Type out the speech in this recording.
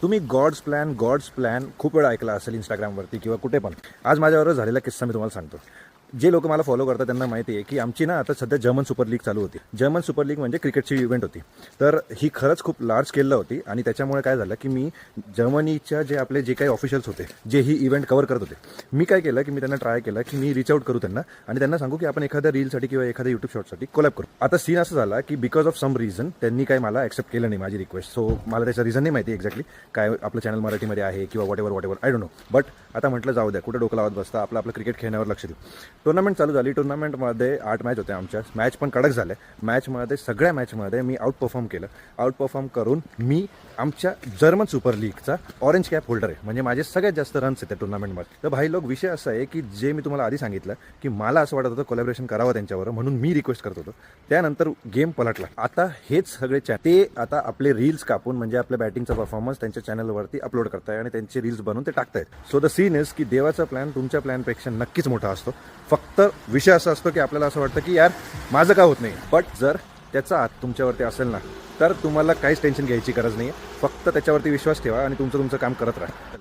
तुम्ही God's plan खूप वेळा ऐकला असेल इंस्टाग्रामवरती किंवा कुठे पण. आज माझ्याबरोबर झालेला किस्सा मी तुम्हाला सांगतो. जे लोक मला फॉलो करतात त्यांना माहिती आहे की आमची ना आता सध्या जर्मन सुपर लीग चालू होती. जर्मन सुपर लीग म्हणजे क्रिकेटची इव्हेंट होती. तर ही खरंच खूप लार्ज स्केलला होती आणि त्याच्यामुळे काय झालं की मी जर्मनीच्या आपले जे काही ऑफिशियल्स होते जे ही इव्हेंट कव्हर करत होते, मी काय केलं की मी त्यांना ट्राय केलं की मी रीच आउट करू त्यांना आणि त्यांना सांगू की आपण एखाद्या रीलसाठी किंवा एखाद्या यूट्यूब शॉर्टसाठी कोलॅब करू. आता सीन असं झाला की बिकॉज ऑफ सम रिझन त्यांनी काय मला ॲक्सेप्ट केलं नाही माझी रिक्वेस्ट. सो मला त्याचं रिझन नाही माहिती एक्झॅक्टली काय. आपलं चॅनल मराठीमध्ये आहे किंवा what ever I don't know. But आता म्हटलं जाऊ द्या, कुठे डोकं लावत बसता, आपलं क्रिकेट खेळण्यावर लक्ष देऊ. टुर्नामेंट चालू झाली. टुर्नामेंटमध्ये 8 मॅच होत्या आमच्या. मॅच पण कडक झाल्या. मॅचमध्ये सगळ्या मॅचमध्ये मी आउट परफॉर्म केलं. आउट परफॉर्म करून मी आमच्या जर्मन सुपर लीगचा ऑरेंज कॅप होल्डर आहे. म्हणजे माझे सगळ्यात जास्त रन्स आहेत त्या टुर्नामेंटमध्ये. तर भाई लोक, विषय असा आहे की जे मी तुम्हाला आधी सांगितलं की मला असं वाटत होतं कोलॅबरेशन करावं त्यांच्यावर, म्हणून मी रिक्वेस्ट करत होतो. त्यानंतर गेम पलटला. आता हेच सगळे ते आता आपले रील्स कापून म्हणजे आपल्या बॅटिंगचा परफॉर्मन्स त्यांच्या चॅनलवरती अपलोड करताय आणि त्यांचे रील्स बनवून ते टाकतायत. सो द सीन इज की देवाचा प्लॅन तुमच्या प्लॅनपेक्षा नक्कीच मोठा असतो. फक्त विषय असा असतो की आपल्याला असं वाटतं की यार माझं का होत नाही. बट जर त्याचा हात तुमच्यावरती असेल ना, तर तुम्हाला काहीच टेन्शन घ्यायची गरज नाही आहे. फक्त त्याच्यावरती विश्वास ठेवा आणि तुमचं काम करत राहा.